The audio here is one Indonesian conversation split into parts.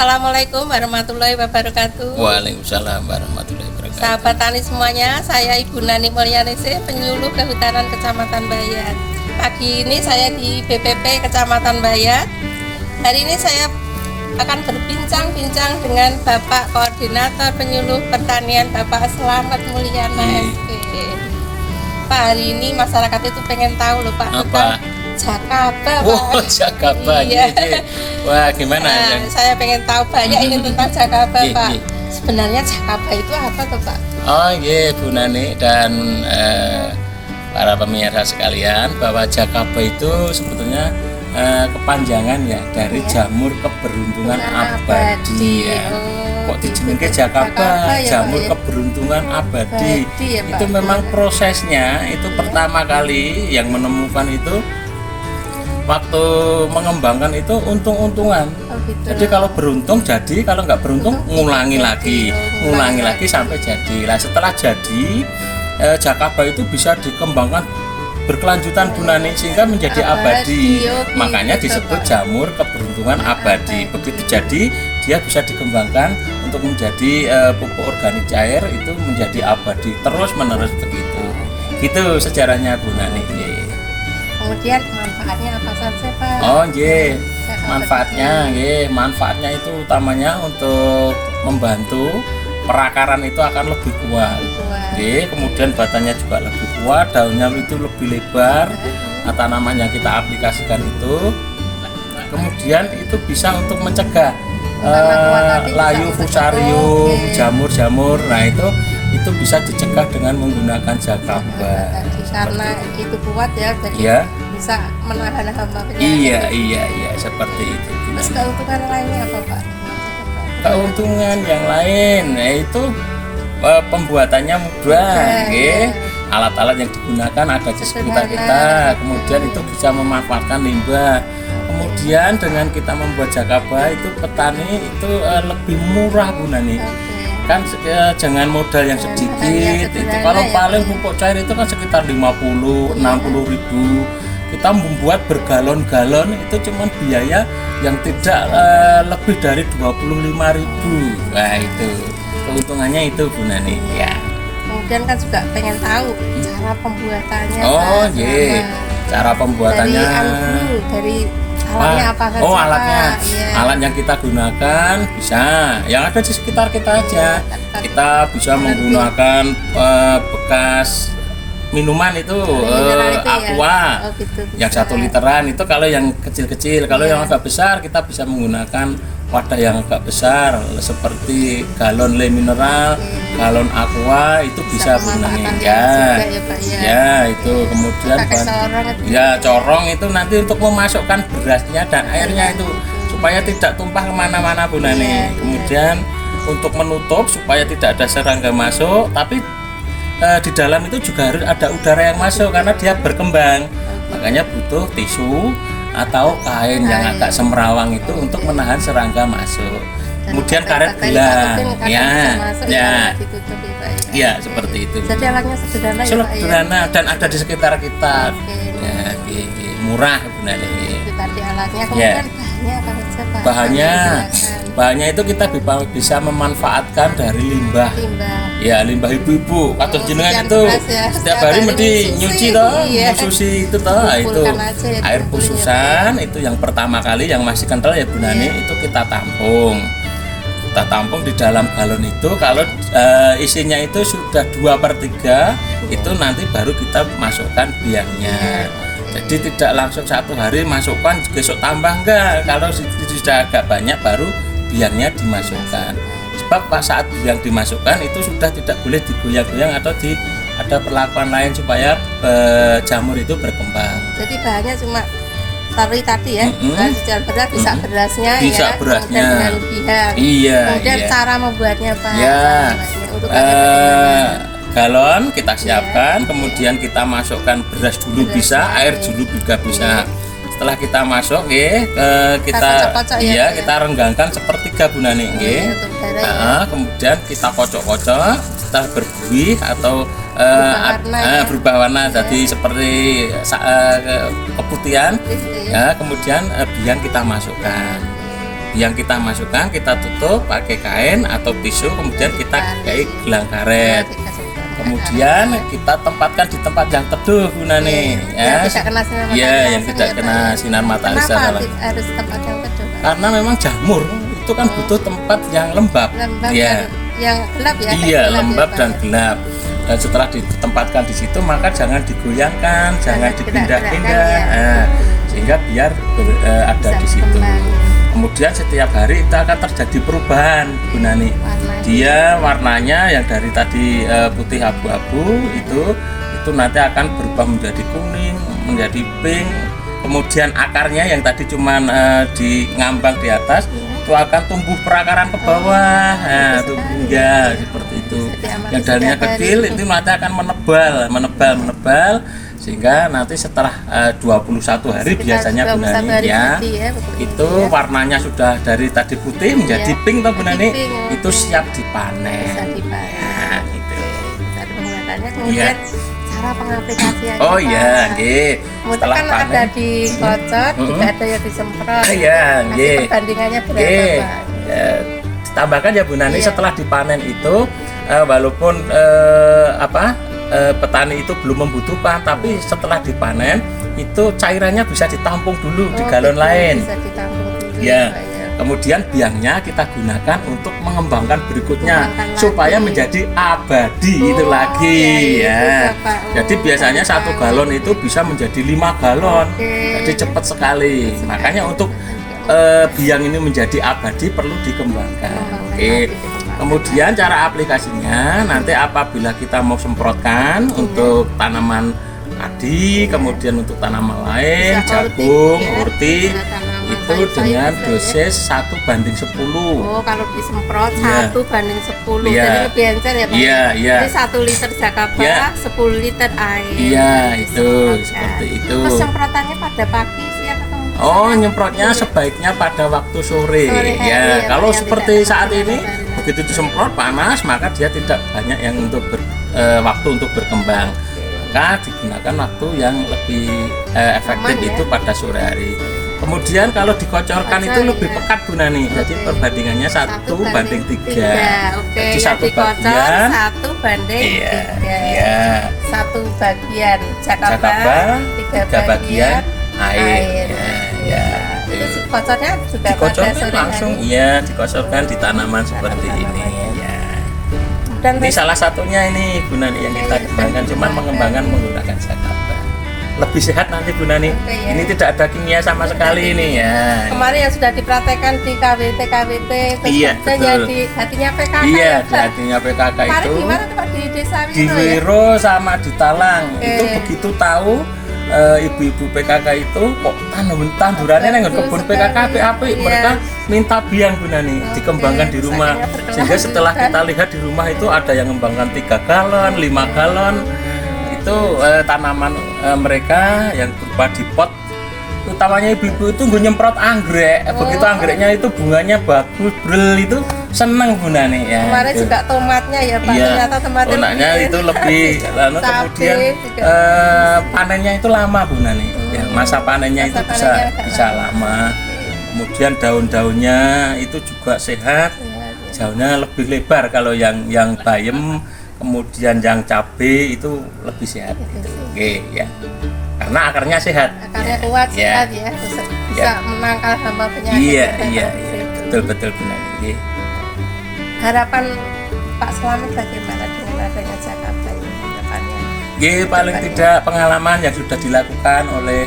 Assalamualaikum warahmatullahi wabarakatuh. Waalaikumsalam warahmatullahi wabarakatuh. Sahabat tani semuanya, saya Ibu Nani Mulyanese, penyuluh Kehutanan Kecamatan Bayat. Pagi ini saya di BPP Kecamatan Bayat. Hari ini saya akan berbincang-bincang dengan Bapak Koordinator Penyuluh Pertanian, Bapak Slamet Mulyana SP. Pak, hari ini masyarakat itu pengen tahu loh Pak, apa? Jakaba, Pak. Oh, Jakaba. Iya. Wah, gimana? Saya pengen tahu banyak ini tentang Jakaba, Pak. Iya. Sebenarnya Jakaba itu apa tuh, Pak? Oh iya, Bu Nani dan para pemirsa sekalian, bahwa Jakaba itu sebetulnya kepanjangan ya dari jamur keberuntungan abadi ya. Kok dijenengke Jakaba, ya, jamur Pak, ya? keberuntungan abadi. Ya, Pak. Itu memang prosesnya itu pertama kali yang menemukan itu waktu mengembangkan itu untung-untungan. Gitu. Jadi kalau beruntung jadi, kalau nggak beruntung ngulangi lagi sampai jadi. Nah setelah jadi Jakaba itu bisa dikembangkan berkelanjutan Bu Nani sehingga menjadi abadi. Makanya disebut jamur keberuntungan abadi. Begitu jadi dia bisa dikembangkan untuk menjadi pupuk organik cair, itu menjadi abadi terus menerus begitu. Gitu sejarahnya Bu Nani. Kemudian manfaatnya apa saja, Pak? Oh nggih. Manfaatnya itu utamanya untuk membantu perakaran itu akan lebih kuat. Kemudian batangnya juga lebih kuat, daunnya itu lebih lebar. Nah, tanaman yang kita aplikasikan itu kemudian itu bisa untuk mencegah layu fusarium, jamur-jamur. Nah itu bisa dicegah dengan menggunakan Jakaba. Karena itu kuat ya, jadi ya, bisa menahan hama penyakit. Iya, seperti itu. Terus keuntungan lainnya apa, Pak? Keuntungan yang lain, yaitu pembuatannya mudah, alat-alat yang digunakan ada di sekitar kita, kemudian itu bisa memanfaatkan limbah. Kemudian dengan kita membuat Jakaba itu petani itu lebih murah Bu Nani. Kan jangan modal yang sedikit, itu kalau paling pupuk cair itu kan sekitar 50-60 ribu. Kita membuat bergalon-galon itu cuma biaya yang tidak lebih dari 25.000. Nah itu keuntungannya itu Bu Nani ya. Kemudian kan juga pengen tahu cara pembuatannya. Oh iya, cara pembuatannya dari alatnya apa saja? Oh alatnya, ya. Alat yang kita gunakan bisa yang ada di sekitar kita aja. Kita bisa menggunakan bekas minuman itu aqua, yang 1 literan itu kalau yang kecil-kecil. Kalau yang agak besar kita bisa menggunakan wadah yang agak besar seperti galon le mineral, galon aqua itu bisa gunakan ya itu. Kemudian corong itu nanti untuk memasukkan berasnya dan airnya itu supaya tidak tumpah kemana-mana Bu Nani. Kemudian untuk menutup supaya tidak ada serangga masuk, tapi di dalam itu juga harus ada udara yang masuk karena dia berkembang. Makanya butuh tisu atau kain yang agak semrawang itu untuk menahan serangga masuk. Kemudian karet gelang, ya seperti itu. Jadi alatnya sederhana dan ada di sekitar kita. Ya, murah Bu Nani. Itu tadi alatnya. Kemudian bahannya apa saja, Pak? Bahannya itu kita bisa memanfaatkan dari limbah. Ya limbah ibu-ibu atau jenengan itu setiap hari mesti nyuci toh, susi itu toh, itu air khususan itu yang pertama kali yang masih kental ya Bu Nani, itu kita tampung di dalam galon itu. Kalau isinya itu sudah 2/3 itu nanti baru kita masukkan biangnya. Jadi tidak langsung 1 hari masukkan besok tambah, enggak. Kalau sudah agak banyak baru biangnya dimasukkan. Sebab saat biang dimasukkan itu sudah tidak boleh digoyang-goyang atau ada perlakuan lain supaya jamur itu berkembang. Jadi bahannya cuma tadi ya, beras bisa berasnya, bisa ya, berasnya dengan biang. Kemudian cara membuatnya Pak. Untuk galon kita siapkan, kemudian kita masukkan beras dulu bisa, air dulu juga bisa. Setelah kita masuk kita renggangkan sepertiga Bu Nani kemudian kita kocok-kocok, kita berbuih atau berubah warna jadi seperti keputihan. Kemudian biang kita masukkan. yang kita masukkan kita tutup pakai kain atau tisu, kemudian kita pakai gelang karet. Kemudian kita tempatkan di tempat yang teduh Bu Nani, ya. Tidak kena sinar matahari. Ya, yang tidak kena sinar matahari. Kenapa harus tempat yang teduh? Karena memang jamur itu kan butuh tempat yang lembab. Ya. Yang gelap ya. Iya, lembab dan gelap. Dan setelah ditempatkan di situ maka jangan digoyangkan, jangan dipindah-pindah, ya. Sehingga biar ada di situ. Kemudian setiap hari itu akan terjadi perubahan Bu Nani. Dia warnanya yang dari tadi putih abu-abu itu nanti akan berubah menjadi kuning, menjadi pink. Kemudian akarnya yang tadi cuman di ngambang di atas itu akan tumbuh perakaran ke bawah. Nah, ya seperti itu. Yang darinya kecil itu nanti akan menebal sehingga nanti setelah 21 hari biasanya Bu Nani ya, itu warnanya sudah dari tadi putih menjadi pink toh Bu Nani, itu siap dipanen. Nah, gitu. Kemudian cara pengaplikasiannya. Oh iya, nggih. Setelah kan panen ada dikocok, juga ada yang disemprot. Iya, nggih. Perbandingannya berapa, Pak? Ditambahkan ya Bu Nani, setelah dipanen itu walaupun petani itu belum membutuhkan, tapi setelah dipanen itu cairannya bisa ditampung dulu di galon lain. Bisa ditampung dulu. Ya. Kemudian biangnya kita gunakan untuk mengembangkan berikutnya supaya menjadi abadi itu lagi ya. Jadi biasanya 1 galon itu bisa menjadi 5 galon. Jadi cepat sekali. Makanya untuk biang ini menjadi abadi perlu dikembangkan. Oke. Kemudian cara aplikasinya nanti apabila kita mau semprotkan untuk tanaman padi, kemudian untuk tanaman lain, jagung, urti, itu dengan dosis 1:10. Oh, kalau disemprot 1:10. Ya. Jadi lebih encer ya Pak? Iya. Jadi 1 liter Jakaba, 10 liter air. Iya, itu seperti itu. Terus semprotannya pada pagi, siang atau? Oh, nyemprotnya sebaiknya pada waktu sore ya. Kalau seperti saat ini begitu disemprot panas, maka dia tidak banyak yang untuk waktu untuk berkembang. Maka digunakan waktu yang lebih efektif itu pada sore hari. Kemudian kalau dikocorkan itu lebih pekat Bu Nani. Jadi perbandingannya 1:3. Jadi 1 bagian 1:3. Iya. 1 bagian Jakaba, 3 bagian air. Ya. Terus kocornya juga dikocorkan langsung, iya, dikocorkan di tanaman seperti ini ya. Dan ini salah satunya ini Bu Nani yang kita kembangkan, cuman mengembangkan menggunakan Jakaba. Lebih sehat nanti Bu Nani. Ini tidak ada kimia sama sekali ini ya. Kemarin yang sudah dipraktekkan di KWT iya, betul. Di hatinya PKK. Iya, di hatinya PKK itu. Kemarin gimana tuh Pak di desa Wiro? Di Wiro sama di Talang. Itu begitu tahu ibu-ibu PKK itu kok tandurannya nang kebun PKK apik, mereka minta biang Bu Nani dikembangkan di rumah. Sehingga setelah kita lihat di rumah itu ada yang mengembangkan 3 galon, 5 galon. Itu tanaman mereka yang berupa di pot, utamanya ibu-ibu itu gue nyemprot anggrek. Begitu anggreknya itu bunganya bagus, bril, itu seneng Bu Nani ya. Kemarin juga tomatnya ya Pak, ternyata tomatnya itu lebih lalu kemudian panennya itu lama Bu Nani ya, masa panennya itu bisa lama. Kemudian daun-daunnya itu juga sehat, daunnya lebih lebar kalau yang bayem. Kemudian yang cabai itu lebih sehat. Oke ya. Karena akarnya sehat. Akarnya kuat, sehat ya. Bisa menangkal hama penyakit. Iya. Betul benar. Harapan Pak Slamet bagaimana dengan adanya Jakaba ini depannya? Paling tidak pengalaman yang sudah dilakukan oleh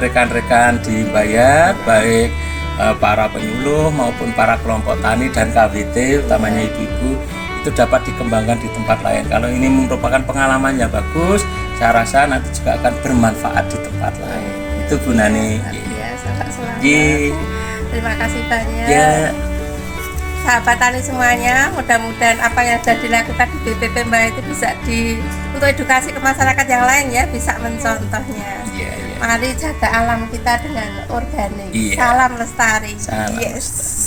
rekan-rekan di Bayat, baik para penyuluh maupun para kelompok tani dan KWT, utamanya ibu-ibu, itu dapat dikembangkan di tempat lain. Kalau ini merupakan pengalaman yang bagus, saya rasa nanti juga akan bermanfaat di tempat lain. Itu Bu Nani. Pak Slamet. Terima kasih banyak. Ya. Sahabat tani semuanya, mudah-mudahan apa yang sudah dilakukan di BPP Mbak itu bisa untuk edukasi ke masyarakat yang lain ya, bisa mencontohnya. Mari jaga alam kita dengan organik. Salam lestari. Salam lestari.